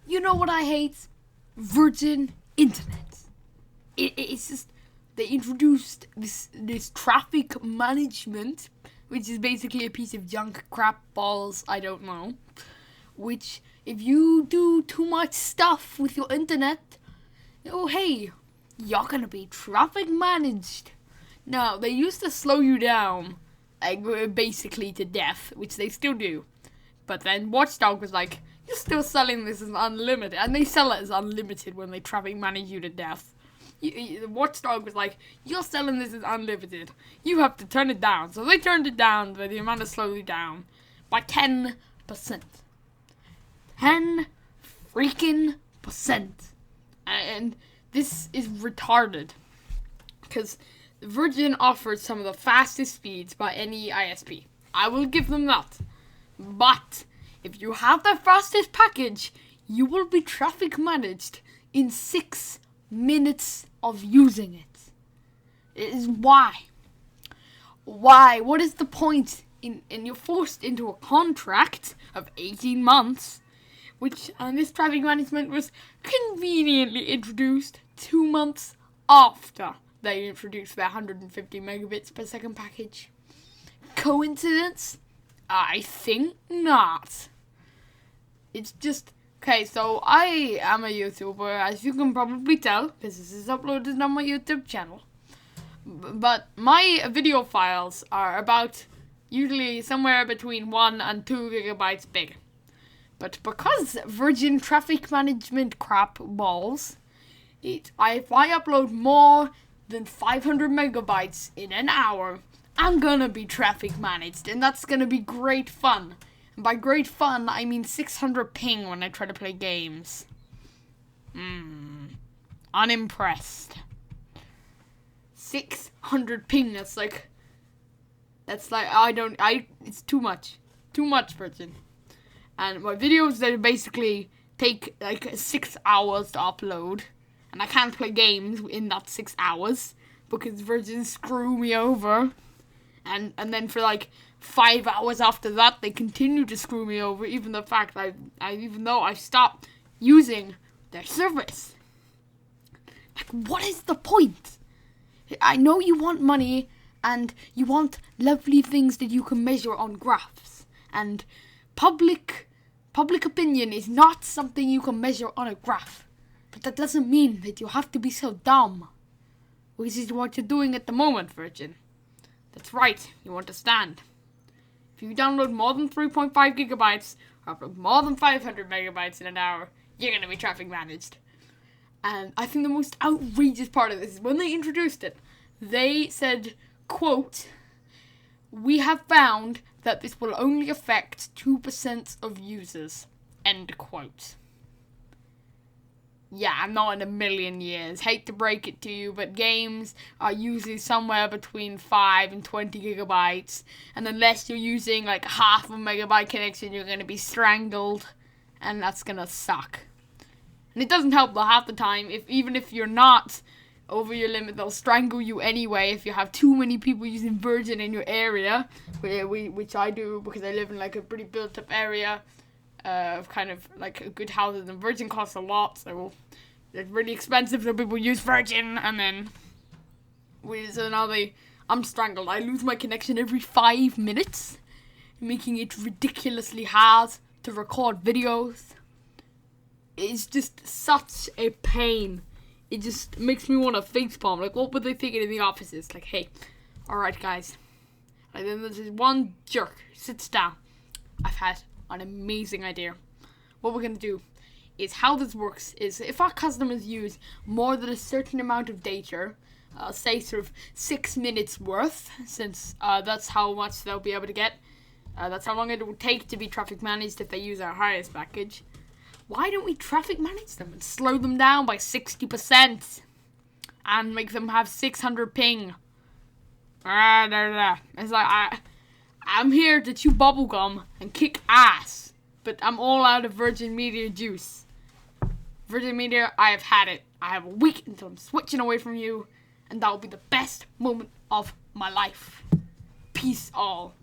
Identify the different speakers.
Speaker 1: You know what I hate? Virgin Internet. It's just, they introduced this traffic management, which is basically a piece of junk, crap, balls, I don't know. Which, if you do too much stuff with your internet, oh hey, you're gonna be traffic managed. Now, they used to slow you down, like, basically to death, which they still do. But then Watchdog was like, you're still selling this as unlimited. And they sell it as unlimited when they traffic manage you to death. The Watchdog was like, you're selling this as unlimited. You have to turn it down. So they turned it down by the amount of slowly down by 10%. 10 freaking percent. And this is retarded. Because Virgin offers some of the fastest speeds by any ISP. I will give them that. But if you have the fastest package, you will be traffic managed in 6 minutes of using it. It is why. Why? What is the point? And you're forced into a contract of 18 months, and this traffic management was conveniently introduced 2 months after they introduced their 150 megabits per second package. Coincidence? I think not. It's just, okay, so I am a YouTuber, as you can probably tell, because this is uploaded on my YouTube channel. But my video files are about usually somewhere between 1 and 2 gigabytes big. But because Virgin traffic management crap balls, if I upload more than 500 megabytes in an hour, I'm gonna be traffic managed, and that's gonna be great fun. And by great fun, I mean 600 ping when I try to play games. Unimpressed. 600 ping, it's too much. Too much, Virgin. And my videos, they basically take like 6 hours to upload. And I can't play games in that 6 hours because Virgin screw me over. And then for like 5 hours after that, they continue to screw me over, even though I stopped using their service. Like, what is the point? I know you want money, and you want lovely things that you can measure on graphs. And public opinion is not something you can measure on a graph. But that doesn't mean that you have to be so dumb. Which is what you're doing at the moment, Virgin. That's right, you understand. If you download more than 3.5 gigabytes, or upload more than 500 megabytes in an hour, you're going to be traffic managed. And I think the most outrageous part of this is when they introduced it, they said, quote, "We have found that this will only affect 2% of users," end quote. Yeah, not in a million years. Hate to break it to you, but games are usually somewhere between 5 and 20 gigabytes. And unless you're using like half a megabyte connection, you're going to be strangled. And that's going to suck. And it doesn't help that half the time, even if you're not over your limit, they'll strangle you anyway if you have too many people using Virgin in your area. Which I do because I live in like a pretty built up area. Of kind of like good houses, and Virgin costs a lot, so it's really expensive, so people use Virgin, and then I'm strangled. I lose my connection every 5 minutes, making it ridiculously hard to record videos. It's just such a pain. It just makes me want to facepalm. Like, what were they thinking in the offices? Like, hey, alright guys, and then there's this one jerk sits down. I've had an amazing idea. What we're going to do is, how this works is, if our customers use more than a certain amount of data, say sort of 6 minutes worth, since that's how much they'll be able to get, that's how long it will take to be traffic managed if they use our highest package, why don't we traffic manage them and slow them down by 60% and make them have 600 ping? It's like, I'm here to chew bubblegum and kick ass, but I'm all out of Virgin Media juice. Virgin Media, I have had it. I have a week until I'm switching away from you, and that will be the best moment of my life. Peace all.